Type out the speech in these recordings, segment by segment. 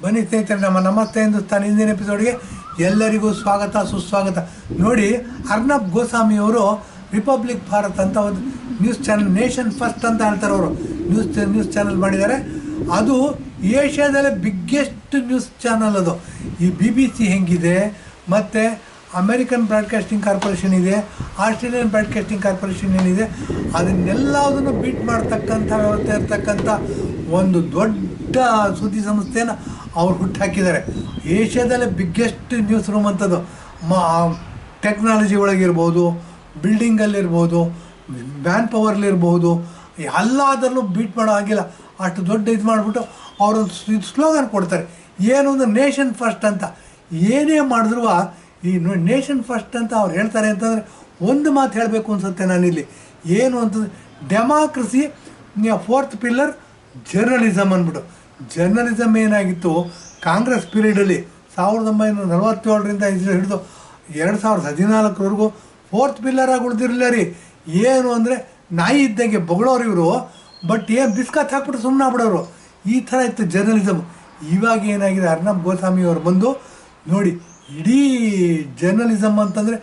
ಬನ್ನಿ ಸ್ನೇಹಿತರೆ, ನಮ್ಮ ನಮಸ್ತೆ ಹಿಂದೂಸ್ತಾನ್ ಹಿಂದಿನ ಎಪಿಸೋಡ್ಗೆ ಎಲ್ಲರಿಗೂ ಸ್ವಾಗತ ಸುಸ್ವಾಗತ. ನೋಡಿ, ಅರ್ನಬ್ ಗೋಸ್ವಾಮಿ ಅವರು ರಿಪಬ್ಲಿಕ್ ಭಾರತ್ ಅಂತ ಒಂದು ನ್ಯೂಸ್ ಚಾನಲ್, ನೇಷನ್ ಫಸ್ಟ್ ಅಂತ ಹೇಳ್ತಾರೆ ಅವರು, ನ್ಯೂಸ್ ಚಾನಲ್ ಮಾಡಿದ್ದಾರೆ. ಅದು ಏಷ್ಯಾದಲ್ಲೇ ಬಿಗ್ಗೆಸ್ಟ್ ನ್ಯೂಸ್ ಚಾನಲ್. ಅದು ಈ BBC ಹೆಂಗಿದೆ, ಮತ್ತು ಅಮೇರಿಕನ್ ಬ್ರಾಡ್ಕಾಸ್ಟಿಂಗ್ ಕಾರ್ಪೊರೇಷನ್ ಇದೆ, ಆಸ್ಟ್ರೇಲಿಯನ್ ಬ್ರಾಡ್ಕಾಸ್ಟಿಂಗ್ ಕಾರ್ಪೊರೇಷನ್ ಏನಿದೆ, ಅದನ್ನೆಲ್ಲದನ್ನು ಬೀಟ್ ಮಾಡ್ತಕ್ಕಂಥ ವ್ಯವಸ್ಥೆ ಇರ್ತಕ್ಕಂಥ ಒಂದು ದೊಡ್ಡ ಸುದ್ದಿ ಸಂಸ್ಥೆನ ಅವ್ರು ಹುಟ್ಟಾಕಿದ್ದಾರೆ. ಏಷ್ಯಾದಲ್ಲೇ ಬಿಗ್ಗೆಸ್ಟ್ ನ್ಯೂಸ್ ರೂಮ್ ಅಂಥದ್ದು. ಟೆಕ್ನಾಲಜಿ ಒಳಗಿರ್ಬೋದು, ಬಿಲ್ಡಿಂಗಲ್ಲಿರ್ಬೋದು, ಮ್ಯಾನ್ ಪವರ್ಲಿರ್ಬೋದು, ಎಲ್ಲದರಲ್ಲೂ ಬೀಟ್ ಮಾಡೋ ಆಗಿಲ್ಲ. ಅಷ್ಟು ದೊಡ್ಡ ಇದು ಮಾಡಿಬಿಟ್ಟು ಅವರೊಂದು ಸ್ಲೋಗನ್ ಕೊಡ್ತಾರೆ, ಏನು ಒಂದು ನೇಷನ್ ಫಸ್ಟ್ ಅಂತ. ಏನೇ ಮಾಡಿದ್ರು ಈ ನೇಷನ್ ಫಸ್ಟ್ ಅಂತ ಅವ್ರು ಹೇಳ್ತಾರೆ ಅಂತಂದರೆ ಒಂದು ಮಾತು ಹೇಳಬೇಕು ಅನಿಸುತ್ತೆ ನಾನಿಲ್ಲಿ. ಏನು ಅಂತಂದರೆ, ಡೆಮಾಕ್ರಸಿ ಫೋರ್ತ್ ಪಿಲ್ಲರ್ ಜರ್ನಲಿಸಮ್ ಅಂದ್ಬಿಟ್ಟು. ಜರ್ನಲಿಸಮ್ ಏನಾಗಿತ್ತು ಕಾಂಗ್ರೆಸ್ ಪೀರಿಯಡಲ್ಲಿ 1947ರಿಂದ ಹಿಡಿದು 2014ವರೆಗೂ ಫೋರ್ತ್ ಪಿಲ್ಲರಾಗಿ ಉಳಿದಿರಲಿಲ್ಲ ರೀ. ಏನು ಅಂದರೆ ನಾಯಿ ಇದ್ದಂಗೆ ಬೊಗಳೋರು ಇವರು, ಬಟ್ ಏನು ಬಿಸ್ಕತ್ ಹಾಕ್ಬಿಟ್ಟು ಸುಮ್ಮನೆ ಆಗ್ಬಿಡೋರು. ಈ ಥರ ಇತ್ತು ಜರ್ನಲಿಸಮ್. ಇವಾಗ ಏನಾಗಿದೆ, ಅರ್ನಬ್ ಗೋಸ್ವಾಮಿ ಅವರು ಬಂದು ನೋಡಿ, ಇಡೀ ಜರ್ನಲಿಸಮ್ ಅಂತಂದರೆ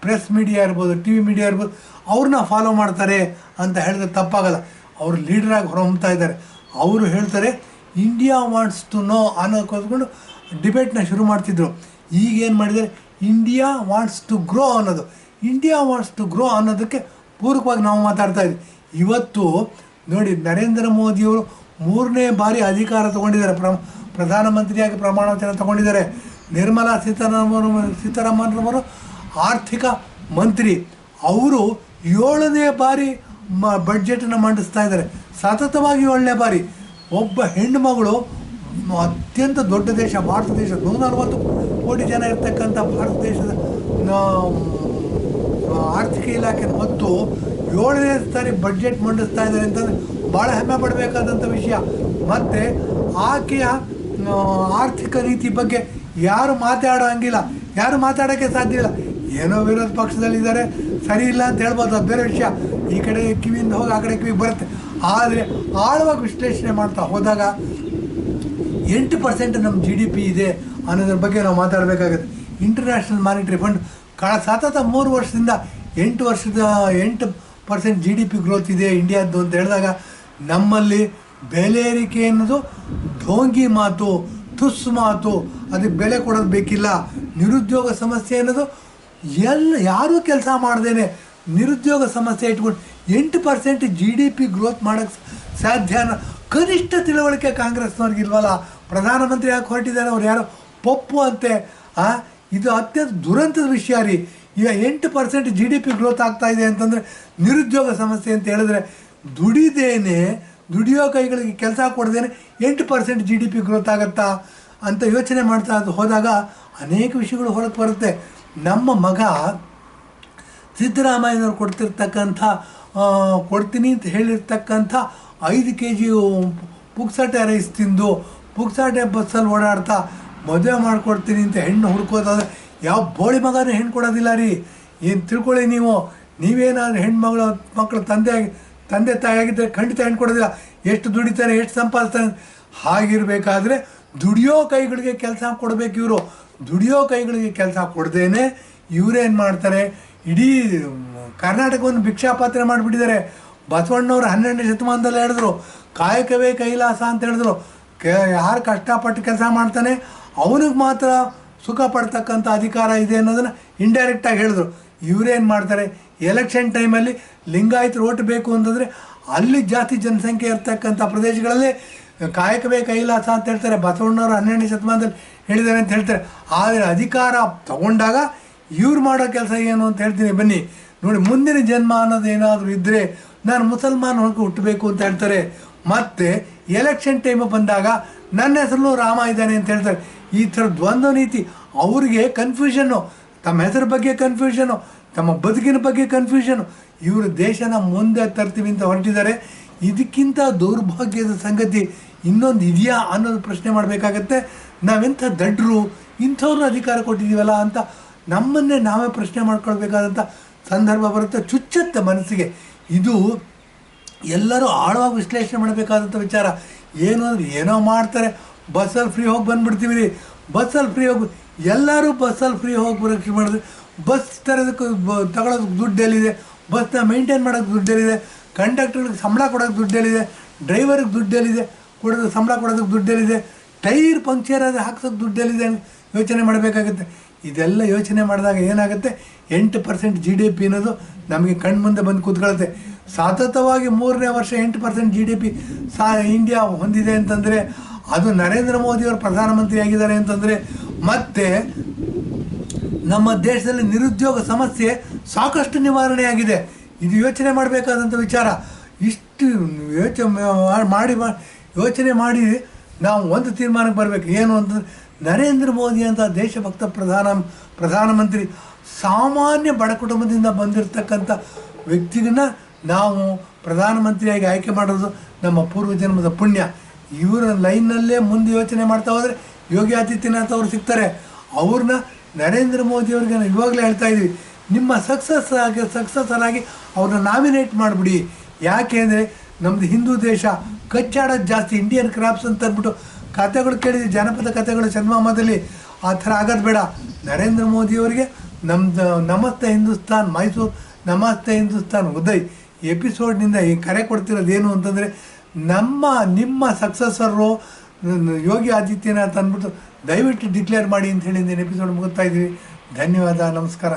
ಪ್ರೆಸ್ ಮೀಡಿಯಾ ಇರ್ಬೋದು, TV ಮೀಡಿಯಾ ಇರ್ಬೋದು, ಅವ್ರನ್ನ ಫಾಲೋ ಮಾಡ್ತಾರೆ ಅಂತ ಹೇಳಿದ್ರೆ ತಪ್ಪಾಗಲ್ಲ. ಅವರು ಲೀಡ್ರಾಗಿ ಹೊರಹೊಮ್ತಾ ಇದ್ದಾರೆ. ಅವರು ಹೇಳ್ತಾರೆ ಇಂಡಿಯಾ ವಾಂಟ್ಸ್ ಟು ನೋ ಅನ್ನೋಕ್ಕೋಸ್ಕೊಂಡು ಡಿಬೇಟ್ನ ಶುರು ಮಾಡ್ತಿದ್ರು. ಈಗ ಏನು ಮಾಡಿದ್ದಾರೆ, ಇಂಡಿಯಾ ವಾಂಟ್ಸ್ ಟು ಗ್ರೋ ಅನ್ನೋದು. ಇಂಡಿಯಾ ವಾಂಟ್ಸ್ ಟು ಗ್ರೋ ಅನ್ನೋದಕ್ಕೆ ಪೂರಕವಾಗಿ ನಾವು ಮಾತಾಡ್ತಾ ಇದ್ವಿ. ಇವತ್ತು ನೋಡಿ, ನರೇಂದ್ರ ಮೋದಿಯವರು 3ನೇ ಬಾರಿ ಅಧಿಕಾರ ತೊಗೊಂಡಿದ್ದಾರೆ, ಪ್ರಧಾನಮಂತ್ರಿಯಾಗಿ ಪ್ರಮಾಣ ವಚನ ತೊಗೊಂಡಿದ್ದಾರೆ. ನಿರ್ಮಲಾ ಸೀತಾರಾಮನ್ರವರು ಆರ್ಥಿಕ ಮಂತ್ರಿ, ಅವರು 7ನೇ ಬಾರಿ ಬಡ್ಜೆಟನ್ನು ಮಂಡಿಸ್ತಾ ಇದ್ದಾರೆ, ಸತತವಾಗಿ 7ನೇ ಬಾರಿ. ಒಬ್ಬ ಹೆಣ್ಣು ಮಗಳು, ಅತ್ಯಂತ ದೊಡ್ಡ ದೇಶ ಭಾರತ ದೇಶ, 140 ಕೋಟಿ ಜನ ಇರ್ತಕ್ಕಂಥ ಭಾರತ ದೇಶದ ಆರ್ಥಿಕ ಇಲಾಖೆ ಮತ್ತು 7ನೇ ಸಾರಿ ಬಡ್ಜೆಟ್ ಮಂಡಿಸ್ತಾ ಇದ್ದಾರೆ ಅಂತಂದರೆ ಭಾಳ ಹೆಮ್ಮೆ ಪಡಬೇಕಾದಂಥ ವಿಷಯ. ಮತ್ತು ಆಕೆಯ ಆರ್ಥಿಕ ನೀತಿ ಬಗ್ಗೆ ಯಾರು ಮಾತಾಡೋ ಹಂಗಿಲ್ಲ, ಯಾರು ಮಾತಾಡೋಕ್ಕೆ ಸಾಧ್ಯ ಇಲ್ಲ. ಏನೋ ವಿರೋಧ ಪಕ್ಷದಲ್ಲಿದ್ದಾರೆ, ಸರಿ ಇಲ್ಲ ಅಂತ ಹೇಳ್ಬೋದು, ಅದು ಬೇರೆ ವಿಷಯ. ಈ ಕಡೆ ಕಿವಿಯಿಂದ ಹೋಗಿ ಆ ಕಡೆ ಕಿವಿಗೆ ಬರುತ್ತೆ. ಆದರೆ ಆಳವಾಗಿ ವಿಶ್ಲೇಷಣೆ ಮಾಡ್ತಾ ಹೋದಾಗ 8% ನಮ್ಮ GDP ಇದೆ ಅನ್ನೋದ್ರ ಬಗ್ಗೆ ನಾವು ಮಾತಾಡಬೇಕಾಗುತ್ತೆ. ಇಂಟರ್ನ್ಯಾಷನಲ್ ಮಾನಿಟರಿ ಫಂಡ್ ಸತತ 3 ವರ್ಷದಿಂದ 8% GDP ಗ್ರೋತ್ ಇದೆ ಇಂಡಿಯಾದ್ದು ಅಂತ ಹೇಳಿದಾಗ, ನಮ್ಮಲ್ಲಿ ಬೆಲೆ ಏರಿಕೆ ಅನ್ನೋದು ಢೋಂಗಿ ಮಾತು, ತುಸ್ಸು ಮಾತು, ಅದಕ್ಕೆ ಬೆಲೆ ಕೊಡೋದು ಬೇಕಿಲ್ಲ. ನಿರುದ್ಯೋಗ ಸಮಸ್ಯೆ ಅನ್ನೋದು ಯಾರೂ ಕೆಲಸ ಮಾಡ್ದೇನೆ ನಿರುದ್ಯೋಗ ಸಮಸ್ಯೆ ಇಟ್ಕೊಂಡು 8% GDP ಗ್ರೋತ್ ಮಾಡೋಕ್ಕೆ ಸಾಧ್ಯನ ಕನಿಷ್ಠ ತಿಳುವಳಿಕೆ ಕಾಂಗ್ರೆಸ್ನವ್ರಿಗಿಲ್ವಲ್ಲ. ಪ್ರಧಾನಮಂತ್ರಿ ಯಾಕೆ ಹೊರಟಿದ್ದಾರೆ, ಅವ್ರು ಯಾರೋ ಪಪ್ಪು ಅಂತೆ. ಇದು ಅತ್ಯಂತ ದುರಂತದ ವಿಷಯ ರೀ. ಈಗ 8% GDP ಗ್ರೋತ್ ಆಗ್ತಾಯಿದೆ ಅಂತಂದರೆ ನಿರುದ್ಯೋಗ ಸಮಸ್ಯೆ ಅಂತ ಹೇಳಿದ್ರೆ, ದುಡಿಯೋ ಕೈಗಳಿಗೆ ಕೆಲಸ ಕೊಡದೇನೆ 8% GDP ಗ್ರೋತ್ ಆಗುತ್ತಾ ಅಂತ ಯೋಚನೆ ಮಾಡ್ತಾ ಹೋದಾಗ ಅನೇಕ ವಿಷಯಗಳು ಹೊರಗೆ ಬರುತ್ತೆ. ನಮ್ಮ ಮಗ ಸಿದ್ದರಾಮಯ್ಯನವ್ರು ಕೊಡ್ತೀನಿ ಅಂತ ಹೇಳಿರ್ತಕ್ಕಂಥ 5 kg ಪುಕ್ಸಟೆ ರೈಸ್ ತಿಂದು ಪುಕ್ಸಟೆ ಬಸ್ಸಲ್ಲಿ ಓಡಾಡ್ತಾ ಮದುವೆ ಮಾಡಿಕೊಡ್ತೀನಿ ಅಂತ ಹೆಣ್ಣು ಹುಡ್ಕೋದಾದ್ರೆ ಯಾವ ಬೋಳಿ ಮಗನೂ ಹೆಣ್ಣು ಕೊಡೋದಿಲ್ಲ ರೀ. ಏನು ತಿಳ್ಕೊಳ್ಳಿ, ನೀವೇನಾದ್ರು ಮಕ್ಕಳ ತಂದೆ ತಾಯಿಯಾಗಿದ್ದರೆ ಖಂಡಿತ ಹೆಣ್ಣು ಕೊಡೋದಿಲ್ಲ. ಎಷ್ಟು ದುಡಿತಾನೆ, ಎಷ್ಟು ಸಂಪಾದಿಸ್ತಾನೆ. ಹಾಗಿರಬೇಕಾದ್ರೆ ದುಡಿಯೋ ಕೈಗಳಿಗೆ ಕೆಲಸ ಕೊಡಬೇಕು ಇವರು. ದುಡಿಯೋ ಕೈಗಳಿಗೆ ಕೆಲಸ ಕೊಡ್ದೇನೆ ಇವರೇನು ಮಾಡ್ತಾರೆ, ಇಡೀ ಕರ್ನಾಟಕವನ್ನು ಭಿಕ್ಷಾಪಾತ್ರೆ ಮಾಡಿಬಿಟ್ಟಿದ್ದಾರೆ. ಬಸವಣ್ಣವ್ರು 12ನೇ ಶತಮಾನದಲ್ಲಿ ಹೇಳಿದ್ರು, ಕಾಯಕವೇ ಕೈಲಾಸ ಅಂತ ಹೇಳಿದ್ರು. ಯಾರು ಕಷ್ಟಪಟ್ಟು ಕೆಲಸ ಮಾಡ್ತಾನೆ ಅವನಿಗೆ ಮಾತ್ರ ಸುಖ ಪಡ್ತಕ್ಕಂಥ ಅಧಿಕಾರ ಇದೆ ಅನ್ನೋದನ್ನು ಇಂಡೈರೆಕ್ಟಾಗಿ ಹೇಳಿದ್ರು. ಇವರೇನು ಮಾಡ್ತಾರೆ, ಎಲೆಕ್ಷನ್ ಟೈಮಲ್ಲಿ ಲಿಂಗಾಯತರು ಓಟ್ ಬೇಕು ಅಂತಂದರೆ ಅಲ್ಲಿ ಜಾಸ್ತಿ ಜನಸಂಖ್ಯೆ ಇರ್ತಕ್ಕಂಥ ಪ್ರದೇಶಗಳಲ್ಲಿ ಕಾಯಕವೇ ಕೈಲಾಸ ಅಂತ ಹೇಳ್ತಾರೆ. ಬಸವಣ್ಣವರು 12ನೇ ಶತಮಾನದಲ್ಲಿ ಹೇಳಿದ್ದಾರೆ ಅಂತ ಹೇಳ್ತಾರೆ. ಆದರೆ ಅಧಿಕಾರ ತಗೊಂಡಾಗ ಇವ್ರು ಮಾಡೋ ಕೆಲಸ ಏನು ಅಂತ ಹೇಳ್ತೀನಿ ಬನ್ನಿ ನೋಡಿ. ಮುಂದಿನ ಜನ್ಮ ಅನ್ನೋದು ಏನಾದರೂ ಇದ್ದರೆ ನಾನು ಮುಸಲ್ಮಾನ್ ಹುಟ್ಟಬೇಕು ಅಂತ ಹೇಳ್ತಾರೆ. ಮತ್ತು ಎಲೆಕ್ಷನ್ ಟೈಮ್ ಬಂದಾಗ ನನ್ನ ಹೆಸರು ರಾಮ ಇದ್ದಾನೆ ಅಂತ ಹೇಳ್ತಾರೆ. ಈ ಥರ ದ್ವಂದ್ವ ನೀತಿ ಅವ್ರಿಗೆ ಕನ್ಫ್ಯೂಷನ್ನು, ತಮ್ಮ ಹೆಸರು ಬಗ್ಗೆ ಕನ್ಫ್ಯೂಷನು, ತಮ್ಮ ಬದುಕಿನ ಬಗ್ಗೆ ಕನ್ಫ್ಯೂಷನು. ಇವರು ದೇಶನ ಮುಂದೆ ತರ್ತೀವಿ ಅಂತ ಹೊರಟಿದ್ದಾರೆ. ಇದಕ್ಕಿಂತ ದೌರ್ಭಾಗ್ಯದ ಸಂಗತಿ ಇನ್ನೊಂದು ಇದೆಯಾ ಅನ್ನೋದು ಪ್ರಶ್ನೆ ಮಾಡಬೇಕಾಗತ್ತೆ. ನಾವೆಂಥ ದಡ್ರು, ಇಂಥವ್ರನ್ನ ಅಧಿಕಾರ ಕೊಟ್ಟಿದ್ದೀವಲ್ಲ ಅಂತ ನಮ್ಮನ್ನೇ ನಾವೇ ಪ್ರಶ್ನೆ ಮಾಡ್ಕೊಳ್ಬೇಕಾದಂಥ ಸಂದರ್ಭ ಬರುತ್ತೆ. ಚುಚ್ಚತ್ತೆ ಮನಸ್ಸಿಗೆ. ಇದು ಎಲ್ಲರೂ ಆಳವಾಗಿ ವಿಶ್ಲೇಷಣೆ ಮಾಡಬೇಕಾದಂಥ ವಿಚಾರ. ಏನು ಅಂದರೆ ಏನೋ ಮಾಡ್ತಾರೆ, ಬಸ್ಸಲ್ಲಿ ಫ್ರೀ ಹೋಗಿ ಬಂದುಬಿಡ್ತೀವಿ ರೀ. ಬಸ್ಸಲ್ಲಿ ಫ್ರೀ ಹೋಗಿ ಎಲ್ಲರೂ ಬಸ್ಸಲ್ಲಿ ಫ್ರೀ ಹೋಗಿ ಪರೀಕ್ಷೆ ಮಾಡಿದ್ರೆ ಬಸ್ ತರೋದಕ್ಕೆ ತಗೊಳೋದಕ್ಕೆ ದುಡ್ಡು ಎಲ್ಲಿದೆ, ಬಸ್ನ ಮೇಂಟೈನ್ ಮಾಡೋಕ್ಕೆ ದುಡ್ಡು ಎಲ್ಲಿದೆ, ಕಂಡಕ್ಟರ್ಗೆ ಸಂಬಳ ಕೊಡೋಕ್ಕೆ ದುಡ್ಡು ಎಲ್ಲಿದೆ, ಡ್ರೈವರ್ಗೆ ದುಡ್ಡು ಎಲ್ಲಿದೆ, ಸಂಬಳ ಕೊಡೋದಕ್ಕೆ ದುಡ್ಡು ಎಲ್ಲಿದೆ, ಟೈರ್ ಪಂಕ್ಚರ್ ಆದರೆ ಹಾಕ್ಸೋಕ್ಕೆ ದುಡ್ಡು ಎಲ್ಲಿದೆ ಅಂತ ಯೋಚನೆ ಮಾಡಬೇಕಾಗುತ್ತೆ. ಇದೆಲ್ಲ ಯೋಚನೆ ಮಾಡಿದಾಗ ಏನಾಗುತ್ತೆ, 8% GDP ಅನ್ನೋದು ನಮಗೆ ಕಣ್ಮುಂದೆ ಬಂದು ಕೂತ್ಕೊಳ್ಳುತ್ತೆ. ಸತತವಾಗಿ 3ನೇ ವರ್ಷ 8% GDP ಇಂಡಿಯಾ ಹೊಂದಿದೆ ಅಂತಂದರೆ ಅದು ನರೇಂದ್ರ ಮೋದಿಯವರು ಪ್ರಧಾನಮಂತ್ರಿ ಆಗಿದ್ದಾರೆ ಅಂತಂದರೆ, ಮತ್ತು ನಮ್ಮ ದೇಶದಲ್ಲಿ ನಿರುದ್ಯೋಗ ಸಮಸ್ಯೆ ಸಾಕಷ್ಟು ನಿವಾರಣೆಯಾಗಿದೆ. ಇದು ಯೋಚನೆ ಮಾಡಬೇಕಾದಂಥ ವಿಚಾರ. ಇಷ್ಟು ಯೋಚನೆ ಮಾಡಿ ನಾವು ಒಂದು ತೀರ್ಮಾನಕ್ಕೆ ಬರಬೇಕು. ಏನು ಅಂತಂದರೆ, ನರೇಂದ್ರ ಮೋದಿ ಅಂತ ದೇಶಭಕ್ತ ಪ್ರಧಾನಮಂತ್ರಿ ಸಾಮಾನ್ಯ ಬಡ ಕುಟುಂಬದಿಂದ ಬಂದಿರತಕ್ಕಂಥ ವ್ಯಕ್ತಿಗನ್ನ ನಾವು ಪ್ರಧಾನಮಂತ್ರಿಯಾಗಿ ಆಯ್ಕೆ ಮಾಡೋದು ನಮ್ಮ ಪೂರ್ವಜನ್ಮದ ಪುಣ್ಯ. ಇವರ ಲೈನ್ನಲ್ಲೇ ಮುಂದೆ ಯೋಚನೆ ಮಾಡ್ತಾ ಹೋದರೆ ಯೋಗಿ ಆದಿತ್ಯನಾಥ್ ಅವರು ಸಿಗ್ತಾರೆ. ಅವ್ರನ್ನ ನರೇಂದ್ರ ಮೋದಿಯವ್ರಿಗೆ ನಾವು ಇವಾಗಲೇ ಹೇಳ್ತಾ ಇದ್ದೀವಿ, ನಿಮ್ಮ ಸಕ್ಸಸ್ಸರ್ ಆಗಿ ಅವ್ರನ್ನ ನಾಮಿನೇಟ್ ಮಾಡಿಬಿಡಿ. ಯಾಕೆ ಅಂದರೆ ನಮ್ಮದು ಹಿಂದೂ ದೇಶ, ಕಚ್ಚಾಡೋದು ಜಾಸ್ತಿ, ಇಂಡಿಯನ್ ಕ್ರಾಪ್ಸ್ ಅಂತ ಅಂದ್ಬಿಟ್ಟು ಕಥೆಗಳು ಕೇಳಿದ್ವಿ, ಜನಪದ ಕಥೆಗಳು ಚಂದಮಾಮದಲ್ಲಿ. ಆ ಥರ ಆಗೋದು ಬೇಡ. ನರೇಂದ್ರ ಮೋದಿಯವರಿಗೆ ನಮ್ಮದು ನಮಸ್ತೆ ಹಿಂದೂಸ್ತಾನ್ ಮೈಸೂರು, ನಮಸ್ತೆ ಹಿಂದೂಸ್ತಾನ್ ಉದಯ್ ಎಪಿಸೋಡ್ನಿಂದ ಈ ಕರೆ ಕೊಡ್ತಿರೋದೇನು ಅಂತಂದರೆ, ನಿಮ್ಮ ಸಕ್ಸಸ್ಸರು ಯೋಗಿ ಆದಿತ್ಯನಾಥ್ ಅಂದ್ಬಿಟ್ಟು ದಯವಿಟ್ಟು ಡಿಕ್ಲೇರ್ ಮಾಡಿ ಅಂತ ಹೇಳಿ ಎಪಿಸೋಡ್ ಮುಗಿಸ್ತಾ ಇದ್ದೀವಿ. ಧನ್ಯವಾದ, ನಮಸ್ಕಾರ.